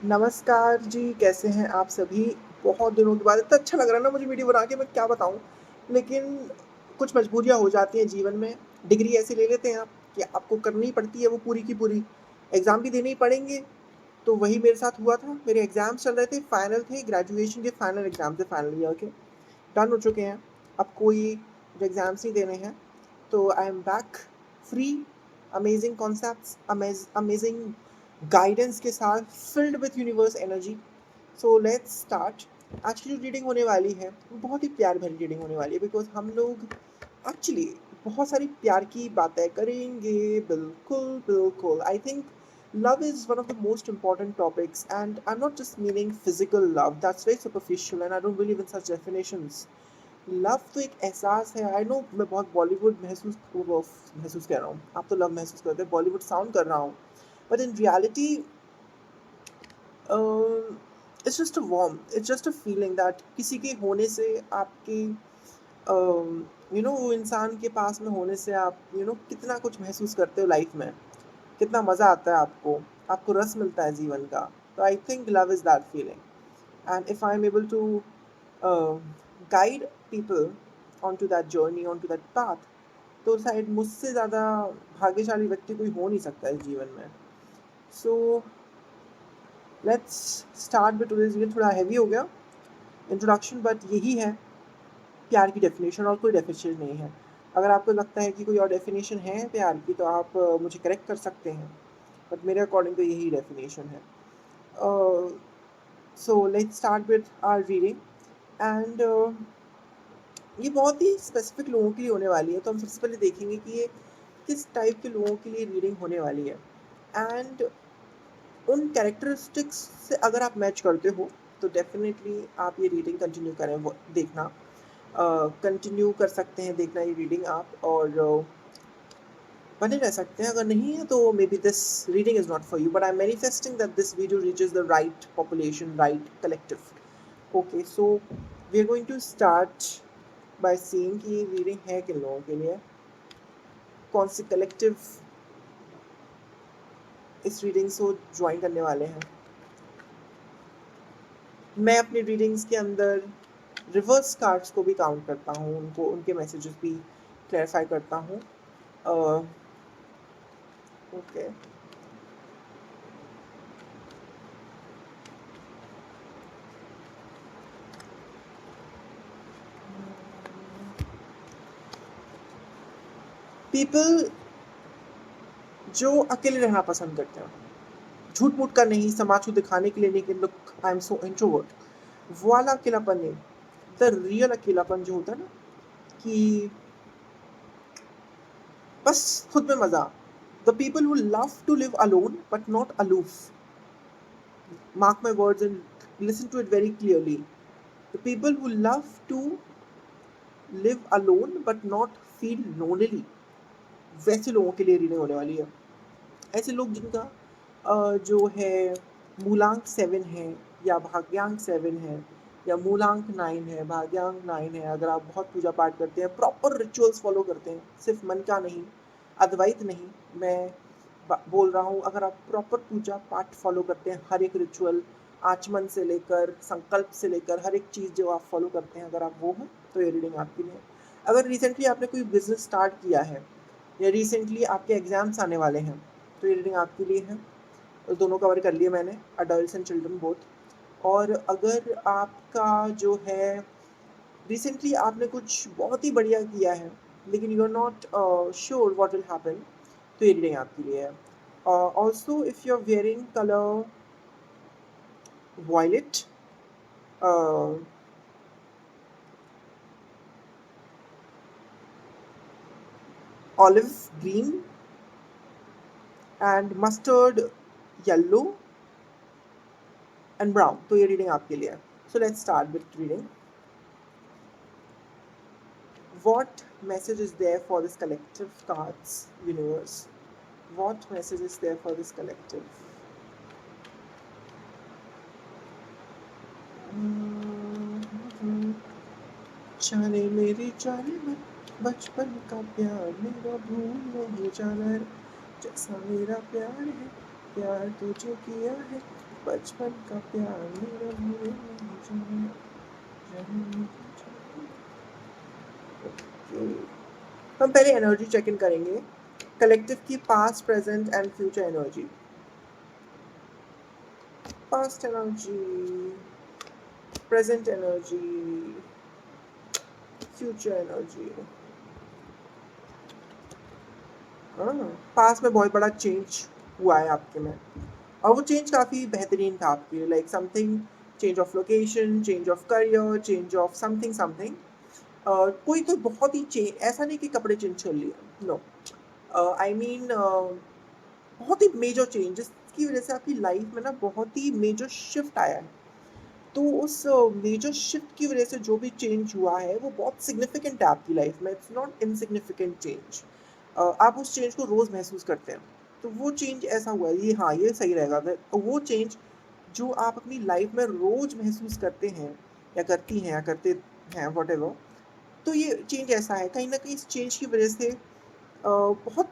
नमस्कार जी, कैसे हैं आप सभी? बहुत दिनों के बाद इतना अच्छा लग रहा है ना मुझे वीडियो बना के मैं क्या बताऊँ। लेकिन कुछ मजबूरियाँ हो जाती हैं जीवन में। डिग्री ऐसी ले लेते हैं आप कि आपको करनी पड़ती है वो पूरी की पूरी। एग्ज़ाम भी देने ही पड़ेंगे, तो वही मेरे साथ हुआ था। मेरे एग्ज़ाम्स चल रहे थे, फाइनल थे, ग्रेजुएशन के फाइनल एग्ज़ाम थे फाइनल ईयर के। डन हो चुके हैं, अब कोई एग्ज़ाम्स नहीं देने हैं। तो I am back free, amazing concepts, amazing guidance के साथ, filled with universe energy. So let's start. आज की जो रीडिंग होने वाली है, वो बहुत ही प्यार भरी रीडिंग होने वाली है बिकॉज़ हम लोग एक्चुअली बहुत सारी प्यार की बातें करेंगे। बिल्कुल, बिल्कुल। I think love is one of the most important topics, and I'm not just meaning physical love. That's very superficial, and I don't believe in such definitions. Love तो एक एहसास है। आई नो मैं बहुत बॉलीवुड महसूस कह रहा हूँ, आप तो लव महसूस करते हैं, बॉलीवुड साउंड कर रहा हूँ, but in reality it's just a warm, it's just a feeling that किसी के होने से आपकी वो इंसान के पास में होने से आप कितना कुछ महसूस करते हो लाइफ में, कितना मज़ा आता है आपको, आपको रस मिलता है जीवन का। तो I think love is that feeling, and if I'm able to uh, guide people onto that journey, onto that path, तो शायद मुझसे ज़्यादा भाग्यशाली व्यक्ति कोई हो नहीं सकता इस जीवन में। सो लेट्स स्टार्ट विद टुडेज। ये थोड़ा हैवी हो गया इंट्रोडक्शन, बट यही है प्यार की डेफिनेशन, और कोई डेफिनेशन नहीं है। अगर आपको लगता है कि कोई और डेफिनेशन है प्यार की तो आप मुझे करेक्ट कर सकते हैं, बट मेरे अकॉर्डिंग तो यही डेफिनेशन है। So let's start with our reading. And ये बहुत ही स्पेसिफिक लोगों के लिए होने वाली है, तो हम सबसे पहले देखेंगे कि ये किस टाइप के लोगों के लिए रीडिंग होने वाली है। एंड उन कैरेक्टरिस्टिक्स से अगर आप मैच करते हो तो डेफिनेटली आप ये रीडिंग कंटिन्यू करें, वो देखना कंटिन्यू कर सकते हैं देखना ये रीडिंग आप, और बने रह सकते हैं। अगर नहीं है तो maybe this reading is not for you, but I am manifesting that this video reaches the right population, right collective. Okay, so we are going to start by seeing कि ये रीडिंग है किन लोगों के लिए, कौन सी collective इस रीडिंग्स को ज्वाइन करने वाले हैं। मैं अपनी रीडिंग्स के अंदर रिवर्स कार्ड्स को भी काउंट करता हूँ, उनको उनके मैसेजेस भी क्लैरिफाई करता हूँ। ओके, पीपल जो अकेले रहना पसंद करते हैं, झूठ मूठ का नहीं, समाज को दिखाने के लिए नहीं कि look I am so introvert, वो वाला अकेलापन नहीं। द रियल अकेलापन जो होता है ना, कि बस खुद में मजा। The people who love to live alone but not aloof. Mark my words and listen to it very clearly. The people who love to live alone but not feel lonely, वैसे लोगों के लिए रीडिंग होने वाली है। ऐसे लोग जिनका जो है मूलांक 7 है, या भाग्यांक 7 है, या मूलांक 9 है, भाग्यांक 9 है। अगर आप बहुत पूजा पाठ करते हैं, प्रॉपर रिचुअल्स फॉलो करते हैं, सिर्फ मन का नहीं, अद्वैत नहीं, मैं बोल रहा हूँ, अगर आप प्रॉपर पूजा पाठ फॉलो करते हैं, हर एक रिचुअल आचमन से लेकर संकल्प से लेकर हर एक चीज़ जो आप फॉलो करते हैं, अगर आप वो हैं तो ये रीडिंग आपके लिए है। अगर रिसेंटली आपने कोई बिजनेस स्टार्ट किया है, या रिसेंटली आपके एग्ज़ाम्स आने वाले हैं, तो ये रीडिंग आपके लिए है। तो दोनों कवर कर लिए मैंने, अडल्ट्स एंड चिल्ड्रन बोथ। और अगर आपका जो है रिसेंटली आपने कुछ बहुत ही बढ़िया किया है लेकिन you are not sure what will happen, तो ये रीडिंग आपके लिए है। Also if you are wearing colour violet, olive green and mustard yellow and brown, तो ये रीडिंग आपके लिए है। So let's start with reading. What message is there for this collective cards universe? What message is there for this collective? जाने मेरी जाने मन, बचपन का प्यार मेरा भूल नहीं जाना रे, जैसा मेरा प्यार है, प्यार तो जो किया है बचपन का प्यार मेरा भूले नहीं जाना, जाने Okay. हम पहले एनर्जी चेक इन करेंगे कलेक्टिव की past present and future energy. Past energy, present energy, future energy. Past में बहुत बड़ा चेंज हुआ है आपके में और वो चेंज काफ़ी बेहतरीन था आपके लिए. Like something change of location, change of career, change of something something. कोई तो बहुत ही चेंज, ऐसा नहीं कि कपड़े चेंज कर लिए, नो. आई मीन बहुत ही मेजर चेंज जिसकी वजह से आपकी लाइफ में ना बहुत ही मेजर शिफ्ट आया है. तो उस मेजर शिफ्ट की वजह से जो भी चेंज हुआ है वो बहुत सिग्निफिकेंट है आपकी लाइफ में. It's not insignificant change. आप उस चेंज को रोज़ महसूस करते हैं. तो वो चेंज ऐसा हुआ है, ये हाँ ये सही रहेगा. वो चेंज जो आप अपनी लाइफ में रोज़ महसूस करते हैं या करती हैं या करते हैं व्हाटएवर, तो ये चेंज ऐसा है. कहीं ना कहीं इस चेंज की वजह से बहुत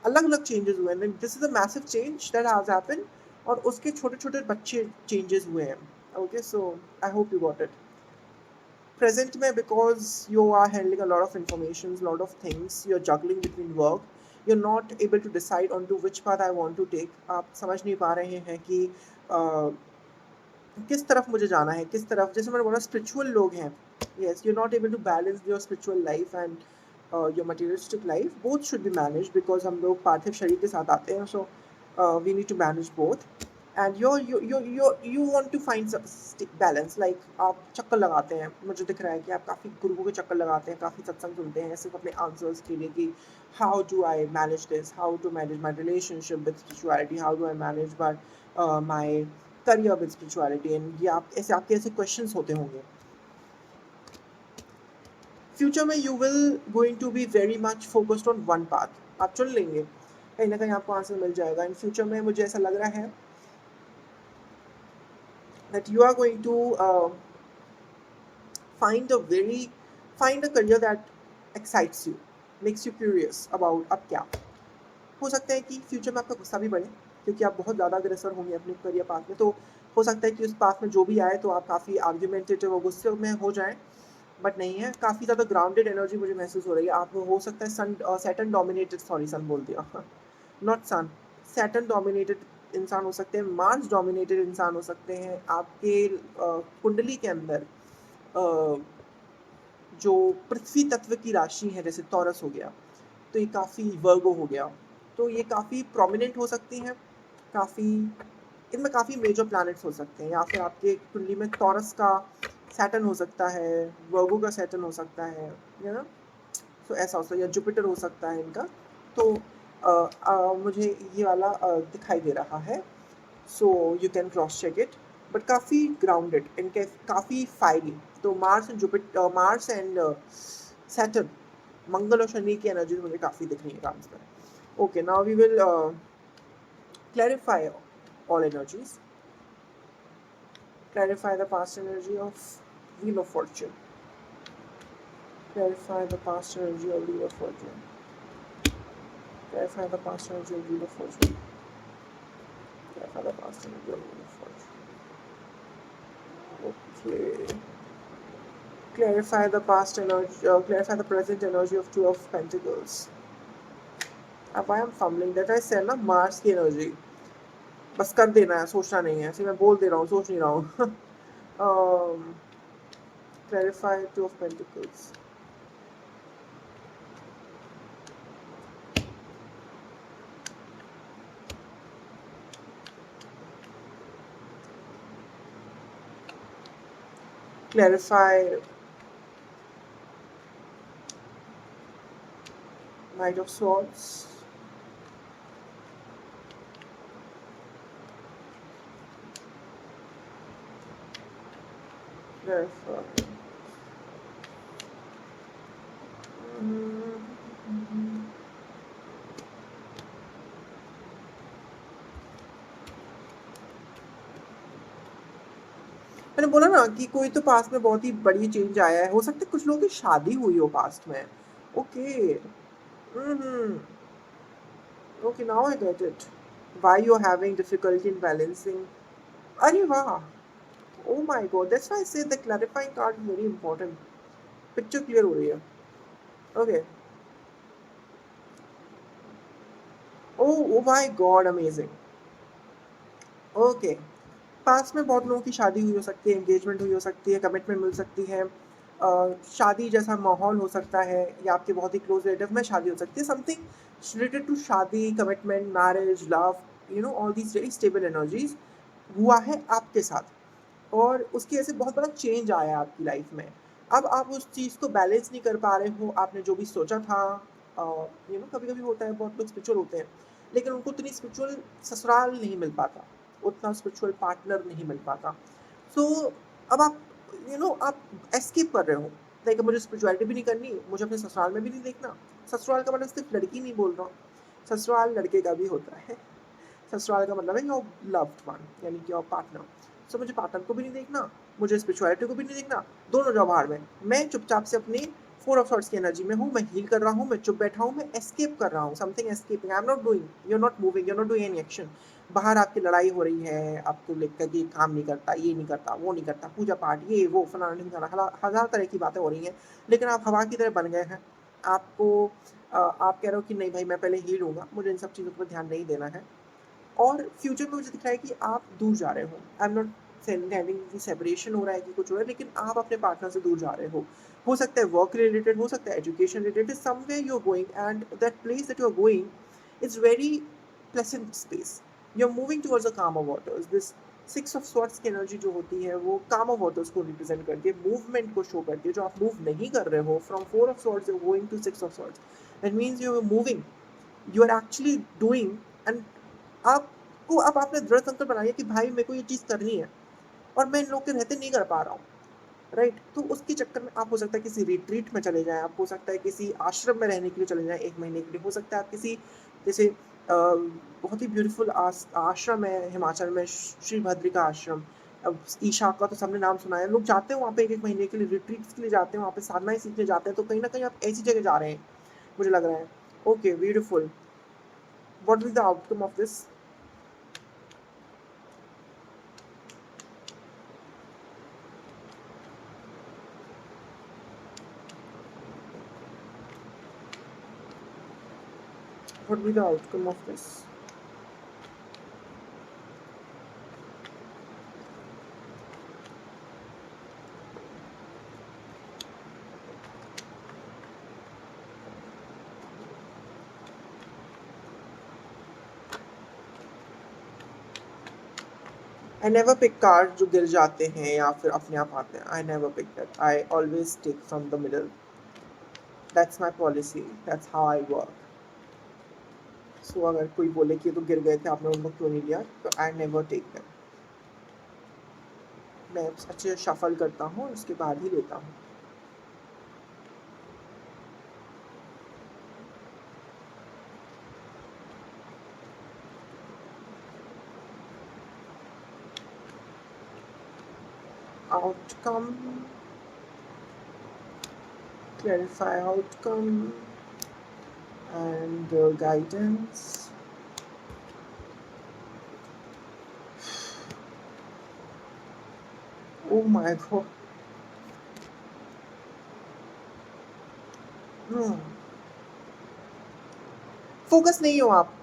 अलग अलग चेंजेस हुए हैं. This is a massive change that has happened और उसके छोटे छोटे बच्चे चेंजेस हुए हैं. Okay, so I hope you got it. Present में because you are handling a lot of information, lot of things, you're juggling between work, you're not able to decide on to which path I want to take. आप समझ नहीं पा रहे हैं कि किस तरफ मुझे जाना है, किस तरफ. जैसे मैंने बोला स्पिरिचुअल लोग हैं, yes, you're not able to balance your spiritual life and your materialistic life. Both should be managed because हम लोग पार्थिव शरीर के साथ आते हैं. So we need to manage both. And you want to find balance. Like आप चक्कर लगाते हैं, मुझे दिख रहा है कि आप काफ़ी गुरुओं के चक्कर लगाते हैं, काफ़ी सत्संग सुनते हैं सिर्फ अपने आंसर्स के लिए कि how do I manage this, how to manage my relationship with spirituality, how do I manage my career with spirituality. And ये आप ऐसे आपके ऐसे questions होते होंगे. फ्यूचर में you will going to be very much focused on one path. आप चुन लेंगे, कहीं ना कहीं आपको आंसर मिल जाएगा. इन फ्यूचर में मुझे ऐसा लग रहा है that you are going to find a career that excites you, makes you curious about अब क्या. हो सकता है कि फ्यूचर में आपका गुस्सा भी बढ़े क्योंकि आप बहुत ज़्यादा अग्रसर होंगे अपने करियर पाथ में. तो हो सकता है कि उस पाथ में जो भी आए तो आप काफ़ी आर्ग्यूमेंटेटिव और गुस्से में हो जाएं, बट नहीं है. काफ़ी ज़्यादा ग्राउंडेड एनर्जी मुझे महसूस हो रही है. आप हो सकता है सैटर्न डोमिनेटेड, सॉरी सन बोल दिया, नॉट सन, सैटर्न डोमिनेटेड इंसान हो सकते हैं, मार्स डोमिनेटेड इंसान हो सकते हैं. आपके कुंडली के अंदर जो पृथ्वी तत्व की राशि है, जैसे टॉरस हो गया, तो ये काफ़ी वर्गो हो गया, तो ये काफ़ी प्रोमिनेंट हो सकती हैं. काफ़ी इनमें काफ़ी मेजर प्लैनेट्स हो सकते हैं. या फिर आपके कुंडली में टॉरस का सैटर्न हो सकता है, वर्गो का सैटर्न हो सकता है, यू नो. सो ऐसा हो सकता है, या जुपिटर हो सकता है इनका. तो मुझे ये वाला दिखाई दे रहा है. So you can cross check it, but काफ़ी ग्राउंडेड, इनके काफ़ी फायरी. तो Mars and Jupiter, Mars and Saturn, मंगल और शनि की एनर्जी मुझे काफ़ी दिख रही है काम में. Okay, now we will clarify all energies. Clarify the past energy of Wheel of Fortune. Clarify the past energy of Wheel of Fortune. Clarify the past energy of Wheel of Fortune. Clarify the past energy of Wheel of Fortune. Okay. Clarify the past energy. Clarify the present energy of Two of Pentacles. अब I am fumbling that I said ना Mars की energy. बस कर देना है, सोचना नहीं है. ऐसे मैं बोल दे रहा हूँ, सोच नहीं रहा हूँ. Clarify Two of Pentacles. Clarify Knight of Swords. Clarify. मैंने बोला ना कि कोई तो पास्ट में बहुत ही बड़ी चेंज आया है. हो सकता है कुछ लोगों की शादी हुई हो पास्ट में. Okay. Okay, now I get it. Why you're having difficulty in balancing अरे वाह, oh my god, that's why I say the clarifying card is very important. Picture clear हो रही है. Okay. Oh my god, amazing. Okay. Past में बहुत लोगों की शादी हुई हो सकती है, एंगेजमेंट हुई हो सकती है, कमिटमेंट मिल सकती है, शादी जैसा माहौल हो सकता है, या आपके बहुत ही क्लोज रिलेटिव में शादी हो सकती है, समथिंग रिलेटेड टू शादी, commitment, marriage, love, you know all these very stable energies हुआ है आपके साथ, और उसकी वजह से बहुत बड़ा चेंज आया है आपकी लाइफ में. अब आप उस चीज़ को बैलेंस नहीं कर पा रहे हो, आपने जो भी सोचा था. यू नो कभी कभी होता है, बहुत लोग स्पिरिचुअल होते हैं, लेकिन उनको उतनी स्पिरिचुअल ससुराल नहीं मिल पाता, उतना स्पिरिचुअल पार्टनर नहीं मिल पाता. सो अब आप आप एस्केप कर रहे हो. लाइक मुझे स्पिरिचुअलिटी भी नहीं करनी, मुझे अपने ससुराल में भी नहीं देखना. ससुराल का मतलब सिर्फ लड़की नहीं बोल रहा हूँ, ससुराल लड़के का भी होता है. ससुराल का मतलब है योर लव्ड वन, यानी कि योर पार्टनर. सो मुझे पार्टनर को भी नहीं देखना, मुझे स्पिरिचुअलिटी को भी नहीं देखना, दोनों जाओ बाहर में. मैं चुपचाप से अपनी फोर ऑफ सॉर्ट्स की एनर्जी में हूँ, मैं हील कर रहा हूँ, मैं चुप बैठा हूँ, मैं एस्केप कर रहा हूँ, something escaping, I am not doing, you are not moving, you are not doing any action. बाहर आपकी लड़ाई हो रही है, आपको लेकर कि काम नहीं करता, ये नहीं करता, वो नहीं करता, पूजा पाठ, ये वो फलाना नहीं करना, हजार तरह की बातें हो रही हैं, लेकिन आप हवा की तरह बन गए हैं. आपको आप कह रहे हो कि नहीं भाई, मैं पहले हील हूँगा, मुझे इन सब चीज़ों पर ध्यान नहीं देना है. और फ्यूचर में मुझे दिख रहा है कि आप दूर जा रहे हो. आई एम नॉट सेंडिंग कि सेपरेशन हो रहा है कि कुछ हो रहा है, लेकिन आप अपने पार्टनर से दूर जा रहे हो सकता है वर्क रिलेटेड, हो सकता है education related, somewhere you are going, and that place that you are going is very pleasant space. You are moving towards the calmer waters. This six of swords की एनर्जी जो होती है वो कामर waters को रिप्रेजेंट करती है, movement को शो करती है. जो आप मूव नहीं कर रहे हो from four of swords you are going to six of swords, that means you are moving, you are actually doing. And आपको, अब आपने दृढ़ संकल्प बनाया कि भाई मेरे को ये चीज़ करनी है, और मैं इन लोग के रहते नहीं कर पा रहा हूँ. राइट. तो उसके चक्कर में आप हो सकता है किसी रिट्रीट में चले जाएं, आप हो सकता है किसी आश्रम में रहने के लिए चले जाएं 1 महीने के लिए, हो सकता है आप किसी जैसे बहुत ही ब्यूटीफुल आश्रम है हिमाचल में, श्री भद्रिका आश्रम. अब ईशा का तो सबने नाम सुना है, लोग जाते हैं वहाँ पे 1 1 महीने के लिए, रिट्रीट्स के लिए जाते हैं, वहाँ पे साधनाएं सीखने जाते हैं. तो कहीं ना कहीं आप ऐसी जगह जा रहे हैं, मुझे लग रहा है. Okay, beautiful. What is the outcome of this? What will be the outcome of this? I never pick cards जो गिर जाते हैं या फिर अपने आप आते हैं. I never pick that. I always take from the middle. That's my policy. That's how I work. So अगर कोई बोले कि ये तो गिर गए थे, आपने उनको क्यों नहीं लिया, तो I never take them. मैं अच्छे से शफल करता हूँ, उसके बाद ही लेता हूँ. Outcome, clarify outcome, and guidance. Oh my god. Focus नहीं हो आप,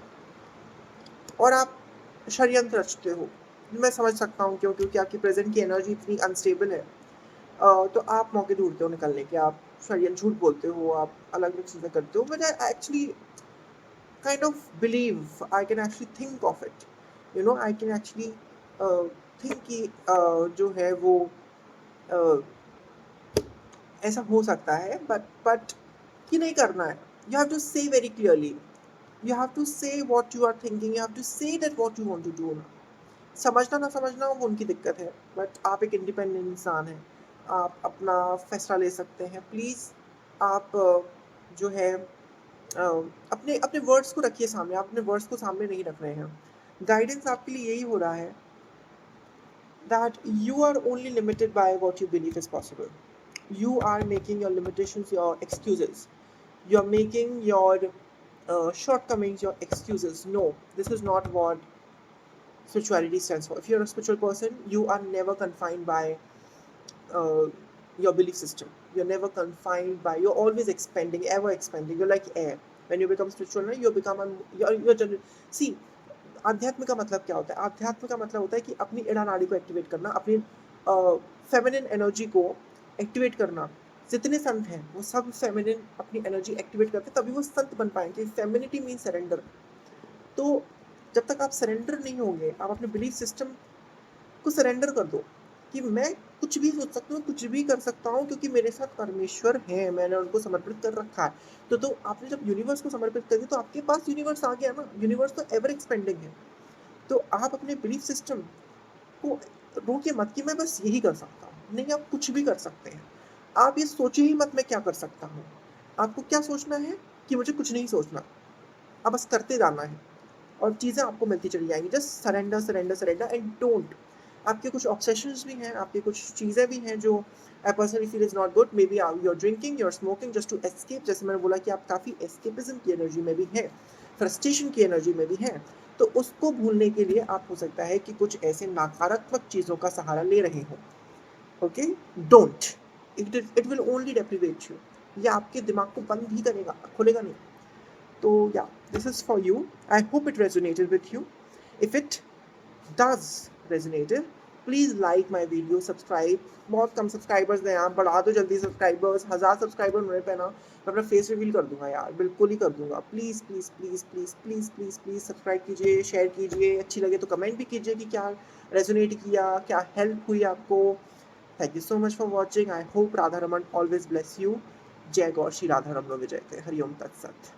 और आप षड्यंत्र रचते हो. मैं समझ सकता हूँ क्यों, क्योंकि आपकी प्रेजेंट की एनर्जी इतनी अनस्टेबल है. तो आप मौके ढूंढते हो निकलने के, आप षड्यंत्र झूठ बोलते हो, आप अलग अलग चीज़ें करते हो. But I actually kind of believe, I can actually think of it, I can actually think कि जो है वो uh, ऐसा हो सकता है. बट ये नहीं करना है. यू हैव टू से very clearly, you have to say what you are thinking, you have to say that what you want to do. समझना ना समझना वो उनकी दिक्कत है, बट आप एक इंडिपेंडेंट इंसान हैं, आप अपना फैसला ले सकते हैं. प्लीज़ आप जो है अपने अपने वर्ड्स को रखिए सामने, आप अपने वर्ड्स को सामने नहीं रख रहे हैं. गाइडेंस आपके लिए यही हो रहा है that you are only limited by what you believe is possible. You are making your limitations your excuses. You are making your shortcomings your excuses. No, this is not what spirituality stands for. If you're a spiritual person, you are never confined by your belief system. You're never confined by, you're always expanding, ever expanding. You're like air. When you become spiritual, you become you're see, आध्यात्म का मतलब क्या होता है? आध्यात्म का मतलब होता है कि अपनी इड़ा नाड़ी को एक्टिवेट करना, अपनी फेमिनिन एनर्जी को एक्टिवेट करना. जितने संत हैं वो सब फेमिनिन अपनी एनर्जी एक्टिवेट करते हैं, तभी वो संत बन पाएंगे. Femininity mean surrender. तो जब तक आप सरेंडर नहीं होंगे, आप अपने बिलीफ सिस्टम को सरेंडर कर दो कि मैं कुछ भी सोच सकता हूँ, कुछ भी कर सकता हूँ, क्योंकि मेरे साथ परमेश्वर है, मैंने उनको समर्पित कर रखा है. तो आपने जब यूनिवर्स को समर्पित कर दिया, तो आपके पास यूनिवर्स आ गया ना. यूनिवर्स तो एवर एक्सपेंडिंग है. तो आप अपने बिलीफ सिस्टम को रोके मत कि मैं बस यही कर सकता हूँ. नहीं, आप कुछ भी कर सकते हैं. आप ये सोचे ही मत मैं क्या कर सकता हूँ. आपको क्या सोचना है कि मुझे कुछ नहीं सोचना. आप बस करते जाना है और चीज़ें आपको मिलती चली जाएंगी. Just surrender surrender surrender and don't. आपके कुछ ऑब्सेशंस भी हैं, आपकी कुछ चीज़ें भी हैं जो I personally feel is not good. Maybe you are drinking, you are smoking just to escape. जैसे मैंने बोला कि आप काफ़ी एस्केपिज्म की एनर्जी में भी हैं, फ्रस्ट्रेशन की एनर्जी में भी हैं. तो उसको भूलने के लिए आप हो सकता है कि कुछ ऐसे नकारात्मक चीज़ों का सहारा ले रहे हो. Okay, don't. It will only deprive you. ये आपके दिमाग को बंद ही करेगा, खोलेगा नहीं. So yeah, this is for you. I hope it resonated with you. If it does resonated, please like my video, subscribe. बहुत कम सब्सक्राइबर्स हैं यहाँ, बढ़ा दो जल्दी सब्सक्राइबर्स. 1000 सब्सक्राइबर होने पे ना मैं अपना फेस रिवील कर दूंगा यार, बिल्कुल ही कर दूंगा. Please please please please please please please subscribe कीजिए, शेयर कीजिए. अच्छी लगे तो कमेंट भी कीजिए कि क्या रेजोनेट किया, क्या हेल्प हुई आपको. Thank you so much for watching. I hope Radha Raman always bless you. जय गौर श्री राधा रमन विजय थे. हरिओम तत्सत.